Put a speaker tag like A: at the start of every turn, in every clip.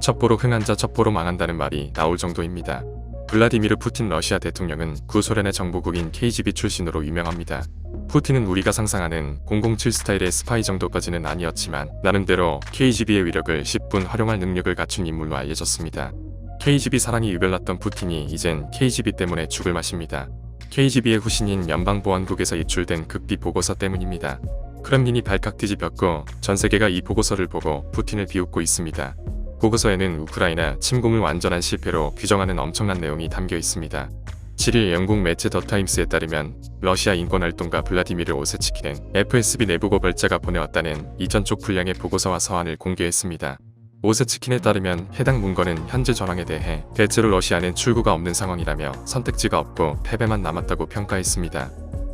A: 첩보로 흥한 자 첩보로 망한다는 말이 나올 정도입니다. 블라디미르 푸틴 러시아 대통령은 구소련의 정보국인 KGB 출신으로 유명합니다. 푸틴은 우리가 상상하는 007 스타일의 스파이 정도까지는 아니었지만 나름대로 KGB의 위력을 10분 활용할 능력을 갖춘 인물로 알려졌습니다. KGB 사랑이 유별났던 푸틴이 이젠 KGB 때문에 죽을 맛입니다. KGB의 후신인 연방보안국에서 입출된 극비 보고서 때문입니다. 크렘린이 발칵 뒤집혔고 전 세계가 이 보고서를 보고 푸틴을 비웃고 있습니다. 보고서에는 우크라이나 침공을 완전한 실패로 규정하는 엄청난 내용이 담겨 있습니다. 7일 영국 매체 더 타임스에 따르면 러시아 인권활동가 블라디미르 오세츠키는 FSB 내부 고발자가 보내왔다는 이전 쪽 분량의 보고서와 서한을 공개했습니다. 오세츠킨에 따르면 해당 문건은 현재 전황에 대해 대체로 러시아는 출구가 없는 상황이라며 선택지가 없고 패배만 남았다고 평가했습니다.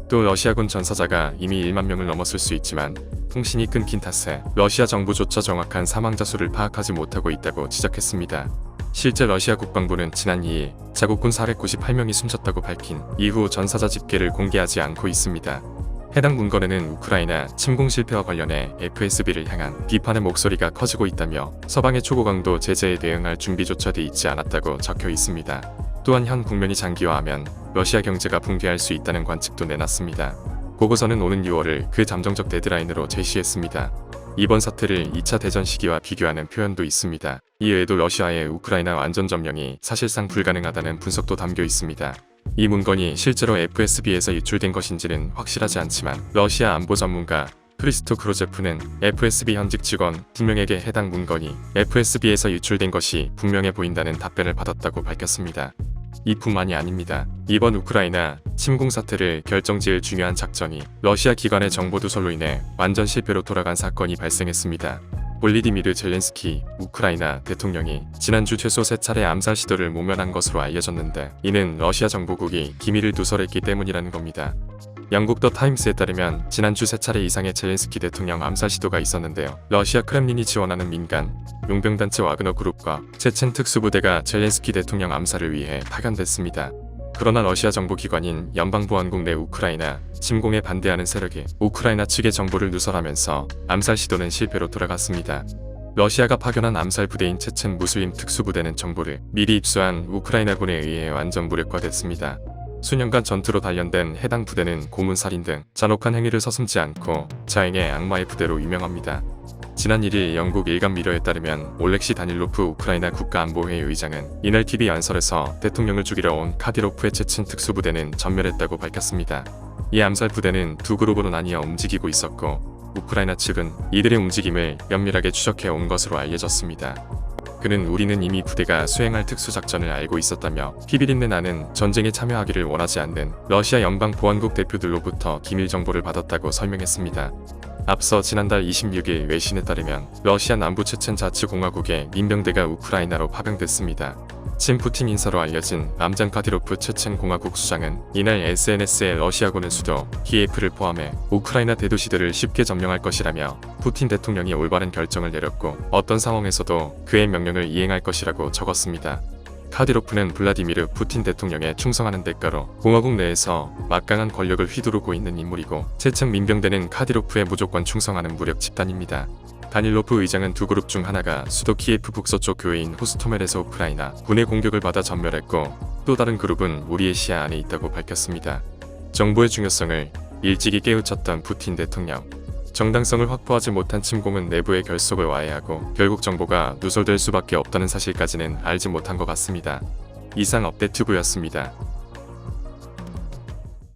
A: 또 러시아군 전사자가 이미 1만 명을 넘었을 수 있지만 통신이 끊긴 탓에 러시아 정부조차 정확한 사망자 수를 파악하지 못하고 있다고 지적했습니다. 실제 러시아 국방부는 지난 2일 자국군 498명이 숨졌다고 밝힌 이후 전사자 집계를 공개하지 않고 있습니다. 해당 문건에는 우크라이나 침공 실패와 관련해 FSB를 향한 비판의 목소리가 커지고 있다며 서방의 초고강도 제재에 대응할 준비조차 돼 있지 않았다고 적혀 있습니다. 또한 현 국면이 장기화하면 러시아 경제가 붕괴할 수 있다는 관측도 내놨습니다. 보고서는 오는 6월을 그 잠정적 데드라인으로 제시했습니다. 이번 사태를 2차 대전 시기와 비교하는 표현도 있습니다. 이외에도 러시아의 우크라이나 완전 점령이 사실상 불가능하다는 분석도 담겨 있습니다. 이 문건이 실제로 FSB에서 유출된 것인지는 확실하지 않지만 러시아 안보 전문가 크리스토 크로제프는 FSB 현직 직원 2명에게 해당 문건이 FSB에서 유출된 것이 분명해 보인다는 답변을 받았다고 밝혔습니다. 이뿐만이 아닙니다. 이번 우크라이나 침공 사태를 결정지을 중요한 작전이 러시아 기관의 정보 누설로 인해 완전 실패로 돌아간 사건이 발생했습니다. 볼리디미르 젤렌스키 우크라이나 대통령이 지난주 최소 3차례 암살 시도를 모면한 것으로 알려졌는데 이는 러시아 정보국이 기밀을 누설했기 때문이라는 겁니다. 영국 더 타임스에 따르면 지난주 3차례 이상의 젤렌스키 대통령 암살 시도가 있었는데요. 러시아 크렘린이 지원하는 민간 용병단체 와그너 그룹과 체첸 특수부대가 젤렌스키 대통령 암살을 위해 파견됐습니다. 그러나 러시아 정보기관인 연방보안국 내 우크라이나 침공에 반대하는 세력이 우크라이나 측의 정보를 누설하면서 암살 시도는 실패로 돌아갔습니다. 러시아가 파견한 암살 부대인 체첸 무슬림 특수부대는 정보를 미리 입수한 우크라이나군에 의해 완전 무력화됐습니다. 수년간 전투로 단련된 해당 부대는 고문살인 등 잔혹한 행위를 서슴지 않고 자행의 악마의 부대로 유명합니다. 지난 1일 영국 일간 미러에 따르면 올렉시 다닐로프 우크라이나 국가안보회의 의장은 이날 TV 연설에서 대통령을 죽이러 온 카디로프의 체친 특수부대는 전멸했다고 밝혔습니다. 이 암살 부대는 두 그룹으로 나뉘어 움직이고 있었고 우크라이나 측은 이들의 움직임을 면밀하게 추적해 온 것으로 알려졌습니다. 그는 우리는 이미 부대가 수행할 특수작전을 알고 있었다며 피비린내 나는 전쟁에 참여하기를 원하지 않는 러시아 연방보안국 대표들로부터 기밀 정보를 받았다고 설명했습니다. 앞서 지난달 26일 외신에 따르면 러시아 남부 체첸 자치공화국의 민병대가 우크라이나로 파병됐습니다. 친 푸틴 인사로 알려진 람잔 카디로프 체첸 공화국 수장은 이날 SNS에 러시아군은 수도 키예프를 포함해 우크라이나 대도시들을 쉽게 점령할 것이라며 푸틴 대통령이 올바른 결정을 내렸고 어떤 상황에서도 그의 명령을 이행할 것이라고 적었습니다. 카디로프는 블라디미르 푸틴 대통령에 충성하는 대가로 공화국 내에서 막강한 권력을 휘두르고 있는 인물이고 체첸 민병대는 카디로프에 무조건 충성하는 무력 집단입니다. 다닐로프 의장은 두 그룹 중 하나가 수도 키예프 북서쪽 교회인 호스토멜에서 우크라이나 군의 공격을 받아 전멸했고 또 다른 그룹은 우리의 시야 안에 있다고 밝혔습니다. 정보의 중요성을 일찍이 깨우쳤던 푸틴 대통령. 정당성을 확보하지 못한 침공은 내부의 결속을 와해하고 결국 정보가 누설될 수밖에 없다는 사실까지는 알지 못한 것 같습니다. 이상 업데이트부였습니다.